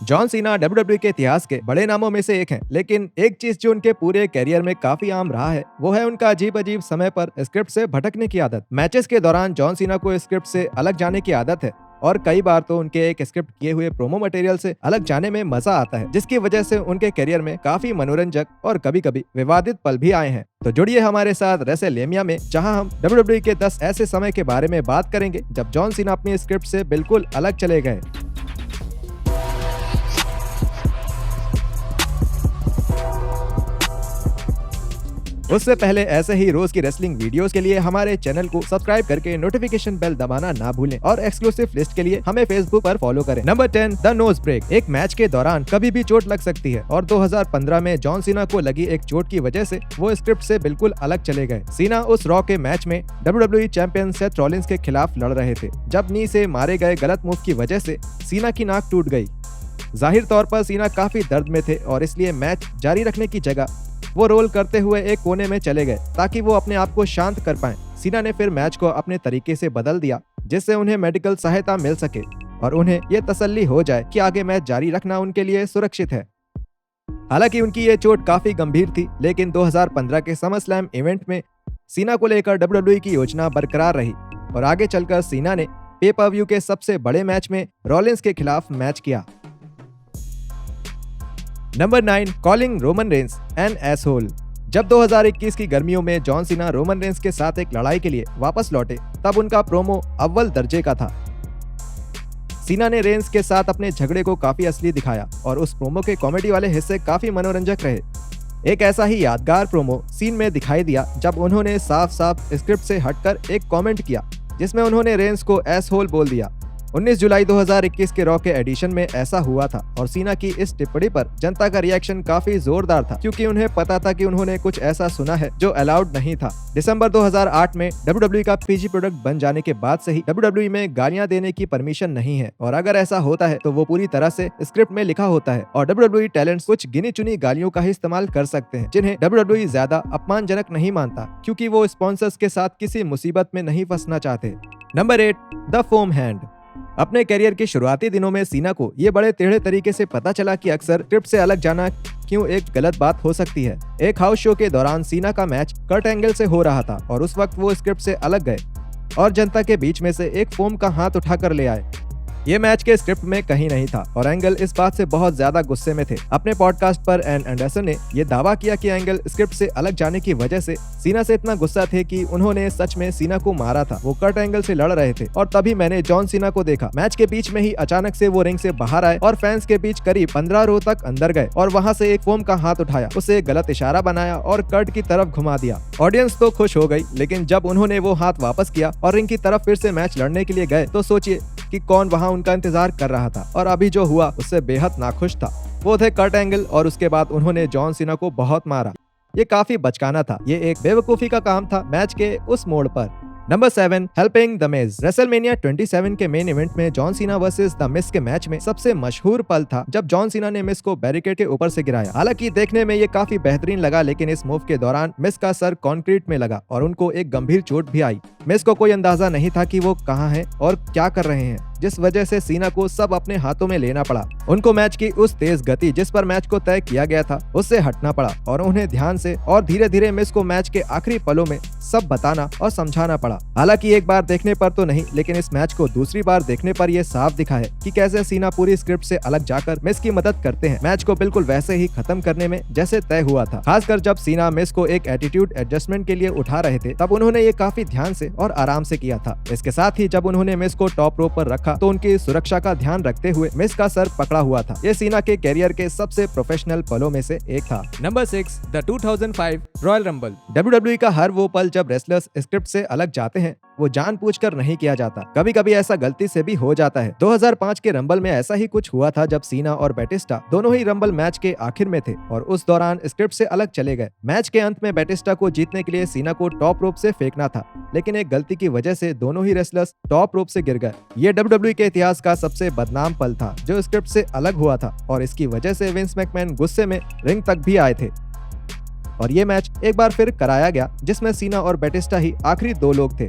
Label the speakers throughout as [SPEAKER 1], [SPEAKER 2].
[SPEAKER 1] John Cena WWE के इतिहास के बड़े नामों में से एक हैं, लेकिन एक चीज जो उनके पूरे करियर में काफी आम रहा है वो है उनका अजीब अजीब समय पर स्क्रिप्ट से भटकने की आदत। मैचेस के दौरान जॉन सीना को स्क्रिप्ट से अलग जाने की आदत है और कई बार तो उनके एक स्क्रिप्ट किए हुए प्रोमो मटेरियल से अलग जाने में मजा आता है, जिसकी वजह से उनके करियर में काफी मनोरंजक और कभी कभी विवादित पल भी आए हैं। तो जुड़िए हमारे साथ रेसलमेनिया में, जहां हम डब्ल्यूडब्ल्यूई के 10 ऐसे समय के बारे में बात करेंगे जब जॉन सीना अपनी स्क्रिप्ट से बिल्कुल अलग चले गए। उससे पहले ऐसे ही रोज की रेसलिंग वीडियोस के लिए हमारे चैनल को सब्सक्राइब करके नोटिफिकेशन बेल दबाना ना भूलें और एक्सक्लूसिव लिस्ट के लिए हमें फेसबुक पर फॉलो करें। Number 10, the nose break. एक मैच के दौरान कभी भी चोट लग सकती है और 2015 में जॉन सीना को लगी एक चोट की वजह से वो स्क्रिप्ट से बिल्कुल अलग चले गए। सीना उस रॉ के मैच में डब्ल्यूडब्ल्यूई चैंपियन सेथ रॉलिंस के खिलाफ लड़ रहे थे जब नी से मारे गए गलत मूव की वजह से सीना की नाक टूट गई। जाहिर तौर पर सीना काफी दर्द में थे और इसलिए मैच जारी रखने की जगह वो रोल करते हुए एक कोने में चले गए ताकि वो अपने आप को शांत कर पाएं। सीना ने फिर मैच को अपने तरीके से बदल दिया जिससे उन्हें मेडिकल सहायता मिल सके और उन्हें ये तसल्ली हो जाए कि आगे मैच जारी रखना उनके लिए सुरक्षित है। हालांकि उनकी ये चोट काफी गंभीर थी, लेकिन 2015 के समरस्लैम इवेंट में सीना को लेकर डब्ल्यूडब्ल्यूई की योजना बरकरार रही और आगे चलकर सीना ने पे पर व्यू के सबसे बड़े मैच में रॉलिंस के खिलाफ मैच किया। Number 9, calling Roman Reigns an asshole. जब 2021 की गर्मियों में जॉन सीना रोमन रेंस के साथ एक लड़ाई के लिए वापस लौटे तब उनका प्रोमो अव्वल दर्जे का था। सीना ने रेंस के साथ अपने झगड़े को काफी असली दिखाया और उस प्रोमो के कॉमेडी वाले हिस्से काफी मनोरंजक रहे। एक ऐसा ही यादगार प्रोमो सीन में दिखाई दिया जब उन्होंने साफ साफ स्क्रिप्ट से हटकर एक कमेंट किया जिसमें उन्होंने रेंस को एसहोल बोल दिया। 19 जुलाई 2021 के रॉ के एडिशन में ऐसा हुआ था और सीना की इस टिप्पणी पर जनता का रिएक्शन काफी जोरदार था क्योंकि उन्हें पता था कि उन्होंने कुछ ऐसा सुना है जो अलाउड नहीं था। दिसंबर 2008 में डब्ल्यूडब्ल्यूई का पीजी प्रोडक्ट बन जाने के बाद से ही डब्ल्यूडब्ल्यूई में गालियां देने की परमिशन नहीं है और अगर ऐसा होता है तो वो पूरी तरह से स्क्रिप्ट में लिखा होता है और डब्ल्यूडब्ल्यूई टैलेंट्स कुछ गिनी चुनी गालियों का ही इस्तेमाल कर सकते हैं जिन्हें डब्ल्यूडब्ल्यूई ज्यादा अपमानजनक नहीं मानता क्योंकि वो स्पॉन्सर्स के साथ किसी मुसीबत में नहीं फंसना चाहते। Number 8, the foam hand. अपने करियर के शुरुआती दिनों में सीना को ये बड़े टेढ़े तरीके से पता चला कि अक्सर स्क्रिप्ट से अलग जाना क्यों एक गलत बात हो सकती है। एक हाउस शो के दौरान सीना का मैच कर्ट एंगल से हो रहा था और उस वक्त वो स्क्रिप्ट से अलग गए और जनता के बीच में से एक फोम का हाथ उठाकर ले आए। ये मैच के स्क्रिप्ट में कहीं नहीं था और एंगल इस बात से बहुत ज्यादा गुस्से में थे। अपने पॉडकास्ट पर एन एंडरसन ने यह दावा किया कि एंगल स्क्रिप्ट से अलग जाने की वजह से सीना से इतना गुस्सा थे कि उन्होंने सच में सीना को मारा था। वो कर्ट एंगल से लड़ रहे थे और तभी मैंने जॉन सीना को देखा। मैच के बीच में ही अचानक से वो रिंग से बाहर आए और फैंस के बीच करीब 15 रो तक अंदर गए और वहाँ से एक फोम का हाथ उठाया, उसे गलत इशारा बनाया और कर्ट की तरफ घुमा दिया। ऑडियंस तो खुश हो गई, लेकिन जब उन्होंने वो हाथ वापस किया और रिंग की तरफ फिर से मैच लड़ने के लिए गए तो सोचिए कि कौन वहां उनका इंतजार कर रहा था और अभी जो हुआ उससे बेहद नाखुश था। वो थे कर्ट एंगल और उसके बाद उन्होंने जॉन सीना को बहुत मारा। ये काफी बचकाना था, ये एक बेवकूफी का काम था मैच के उस मोड़ पर। Number 7, helping the Miz. WrestleMania 27 के मेन इवेंट में John Cena versus the Miz के मैच में सबसे मशहूर पल था जब जॉन सीना ने मिज को बैरिकेड के ऊपर से गिराया। हालांकि देखने में ये काफी बेहतरीन लगा, लेकिन इस मूव के दौरान मिज का सर कंक्रीट में लगा और उनको एक गंभीर चोट भी आई। मिज को कोई अंदाजा नहीं था कि वो कहाँ हैं और क्या कर रहे हैं, जिस वजह से सीना को सब अपने हाथों में लेना पड़ा। उनको मैच की उस तेज गति जिस पर मैच को तय किया गया था उससे हटना पड़ा और उन्हें ध्यान से और धीरे धीरे मिज को मैच के आखिरी पलों में सब बताना और समझाना पड़ा। हालांकि एक बार देखने पर तो नहीं, लेकिन इस मैच को दूसरी बार देखने पर यह साफ दिखा है कि कैसे सीना पूरी स्क्रिप्ट से अलग जाकर मिज की मदद करते हैं मैच को बिल्कुल वैसे ही खत्म करने में जैसे तय हुआ था। खासकर जब सीना मिज को एक एटीट्यूड एडजस्टमेंट के लिए उठा रहे थे तब उन्होंने ये काफी ध्यान से और आराम से किया था। इसके साथ ही जब उन्होंने मिज को टॉप रोप पर रखा तो उनकी सुरक्षा का ध्यान रखते हुए मिज का सर पकड़ा हुआ था। ये सीना के कैरियर के सबसे प्रोफेशनल पलों में से एक था। Number 6, the 2005 royal rumble. WWE का हर वो पल जब रेसलर्स स्क्रिप्ट से अलग जाते हैं वो जानबूझकर नहीं किया जाता, कभी कभी ऐसा गलती से भी हो जाता है। 2005 के रंबल में ऐसा ही कुछ हुआ था जब सीना और बैटिस्टा दोनों ही रंबल मैच के आखिर में थे और उस दौरान स्क्रिप्ट से अलग चले गए। मैच के अंत में बैटिस्टा को जीतने के लिए सीना को टॉप रोप से फेंकना था, लेकिन एक गलती की वजह से दोनों ही रेसलर्स टॉप रोप से गिर गए। ये डब्ल्यूडब्ल्यूई के इतिहास का सबसे बदनाम पल था जो स्क्रिप्ट से अलग हुआ था और इसकी वजह से विंस मैकमैन गुस्से में रिंग तक भी आए थे और ये मैच एक बार फिर कराया गया जिसमें सीना और बैटिस्टा ही आखिरी दो लोग थे।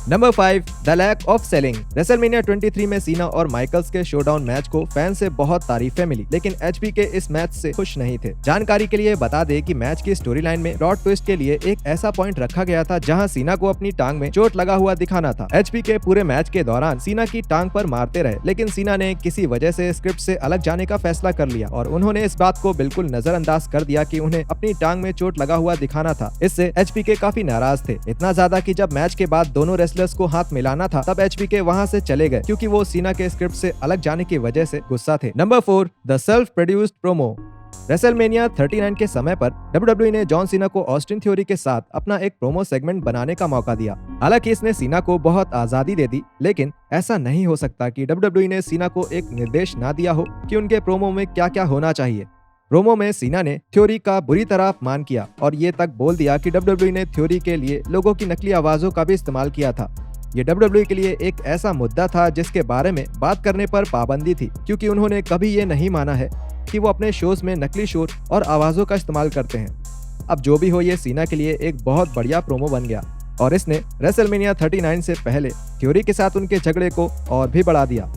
[SPEAKER 1] Number 5, the lack of selling. WrestleMania 23 में सीना और माइकल्स के शोडाउन मैच को फैन से बहुत तारीफें मिली, लेकिन एचबीके इस मैच से खुश नहीं थे। जानकारी के लिए बता दें कि मैच की स्टोरी लाइन में प्लॉट ट्विस्ट के लिए एक ऐसा पॉइंट रखा गया था जहां सीना को अपनी टांग में चोट लगा हुआ दिखाना था। एचबीके पूरे मैच के दौरान सीना की टांग पर मारते रहे, लेकिन सीना ने किसी वजह से स्क्रिप्ट से अलग जाने का फैसला कर लिया और उन्होंने इस बात को बिल्कुल नजरअंदाज कर दिया कि उन्हें अपनी टांग में चोट लगा हुआ दिखाना था। इससे एचबीके काफी नाराज थे, इतना ज्यादा कि जब मैच के बाद दोनों रेसलर्स को हाथ मिलाना था तब एचबीके वहां से चले गए, क्योंकि वो सीना के स्क्रिप्ट से अलग जाने की वजह से गुस्सा थे। Number 4, the self produced promo. WrestleMania 39 के समय पर डब्ल्यूडब्ल्यूई ने जॉन सीना को ऑस्टिन थ्योरी के साथ अपना एक प्रोमो सेगमेंट बनाने का मौका दिया। हालांकि इसने सीना को बहुत आजादी दे दी, लेकिन ऐसा नहीं हो सकता कि डब्ल्यूडब्ल्यूई ने सीना को एक निर्देश ना दिया हो कि उनके प्रोमो में क्या क्या होना चाहिए। प्रोमो में सीना ने थ्योरी का बुरी तरह अपमान किया और ये तक बोल दिया कि डब्ल्यूडब्ल्यूई ने थ्योरी के लिए लोगों की नकली आवाजों का भी इस्तेमाल किया था। ये डब्ल्यूडब्ल्यूई के लिए एक ऐसा मुद्दा था जिसके बारे में बात करने पर पाबंदी थी, क्योंकि उन्होंने कभी ये नहीं माना है कि वो अपने शोज में नकली शोर और आवाजों का इस्तेमाल करते हैं। अब जो भी हो, ये सीना के लिए एक बहुत बढ़िया प्रोमो बन गया और इसने रेसलमेनिया 39 से पहले थ्योरी के साथ उनके झगड़े को और भी बढ़ा दिया।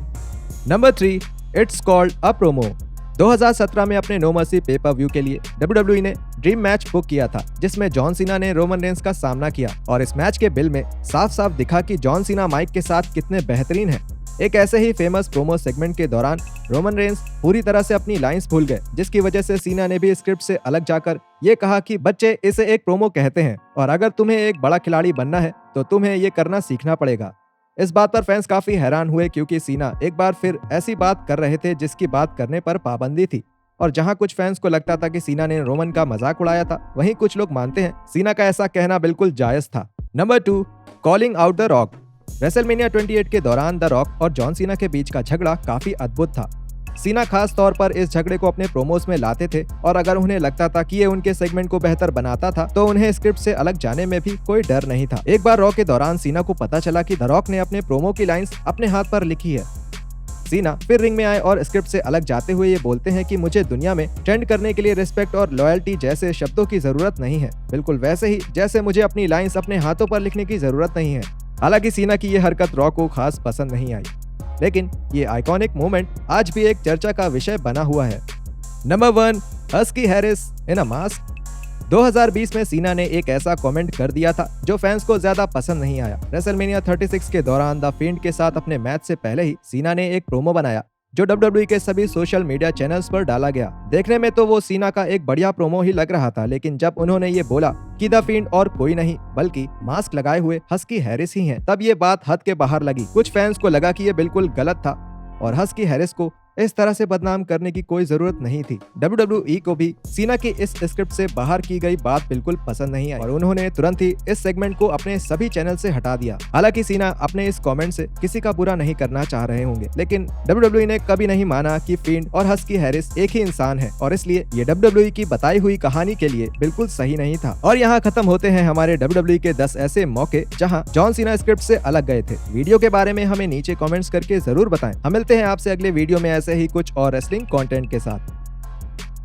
[SPEAKER 1] Number 3, it's called a promo. 2017 में अपने नो मर्सी पे पर व्यू के लिए डब्ल्यूडब्ल्यूई ने ड्रीम मैच बुक किया था, जिसमें जॉन सीना ने रोमन रेंस का सामना किया और इस मैच के बिल में साफ साफ दिखा कि जॉन सीना माइक के साथ कितने बेहतरीन हैं। एक ऐसे ही फेमस प्रोमो सेगमेंट के दौरान रोमन रेंस पूरी तरह से अपनी लाइंस भूल गए, जिसकी वजह से सीना ने भी स्क्रिप्ट से अलग जाकर ये कहा कि बच्चे, इसे एक प्रोमो कहते हैं और अगर तुम्हें एक बड़ा खिलाड़ी बनना है तो तुम्हें ये करना सीखना पड़ेगा। इस बात पर फैंस काफी हैरान हुए, क्योंकि सीना एक बार फिर ऐसी बात कर रहे थे जिसकी बात करने पर पाबंदी थी। और जहां कुछ फैंस को लगता था कि सीना ने रोमन का मजाक उड़ाया था, वहीं कुछ लोग मानते हैं सीना का ऐसा कहना बिल्कुल जायज था। Number 2, calling out the rock. WrestleMania 28 के दौरान द रॉक और जॉन सीना के बीच का झगड़ा काफी अद्भुत था। सीना खास तौर पर इस झगड़े को अपने प्रोमोस में लाते थे और अगर उन्हें लगता था कि ये उनके सेगमेंट को बेहतर बनाता था तो उन्हें स्क्रिप्ट से अलग जाने में भी कोई डर नहीं था। एक बार रॉ के दौरान सीना को पता चला कि द रॉक ने अपने प्रोमो की लाइंस अपने हाथ पर लिखी है। सीना फिर रिंग में आए और स्क्रिप्ट से अलग जाते हुए ये बोलते हैं कि मुझे दुनिया में ट्रेंड करने के लिए रिस्पेक्ट और लॉयल्टी जैसे शब्दों की जरूरत नहीं है, बिल्कुल वैसे ही जैसे मुझे अपनी लाइंस अपने हाथों पर लिखने की जरूरत नहीं है। हालांकि सीना की ये हरकत रॉ को खास पसंद नहीं आई, लेकिन ये आइकॉनिक मोमेंट आज भी एक चर्चा का विषय बना हुआ है। Number 1, husky Harris in a mask. 2020 में सीना ने एक ऐसा कमेंट कर दिया था जो फैंस को ज्यादा पसंद नहीं आया। रेसलमेनिया 36 के दौरान द फिंड के साथ अपने मैच से पहले ही सीना ने एक प्रोमो बनाया जो डब्ल्यूडब्ल्यूई के सभी सोशल मीडिया चैनल्स पर डाला गया। देखने में तो वो सीना का एक बढ़िया प्रोमो ही लग रहा था, लेकिन जब उन्होंने ये बोला कि द फिंड और कोई नहीं बल्कि मास्क लगाए हुए हस्की हैरिस ही हैं, तब ये बात हद के बाहर लगी। कुछ फैंस को लगा कि ये बिल्कुल गलत था और हस्की हैरिस को इस तरह से बदनाम करने की कोई जरूरत नहीं थी। डब्ल्यूडब्ल्यूई को भी सीना की इस स्क्रिप्ट से बाहर की गई बात बिल्कुल पसंद नहीं आई और उन्होंने तुरंत ही इस सेगमेंट को अपने सभी चैनल से हटा दिया। हालांकि सीना अपने इस कमेंट से किसी का बुरा नहीं करना चाह रहे होंगे, लेकिन डब्ल्यूडब्ल्यूई ने कभी नहीं माना कि फिंड और हस्की हैरिस एक ही इंसान है और इसलिए ये डब्ल्यूडब्ल्यूई की बताई हुई कहानी के लिए बिल्कुल सही नहीं था। और यहाँ खत्म होते हैं हमारे डब्ल्यूडब्ल्यूई के 10 ऐसे मौके जहाँ जॉन सीना स्क्रिप्ट से अलग गए थे। वीडियो के बारे में हमें नीचे कॉमेंट्स करके जरूर बताएं। हम मिलते हैं आपसे अगले वीडियो में ऐसे ही कुछ और रेसलिंग कंटेंट के साथ।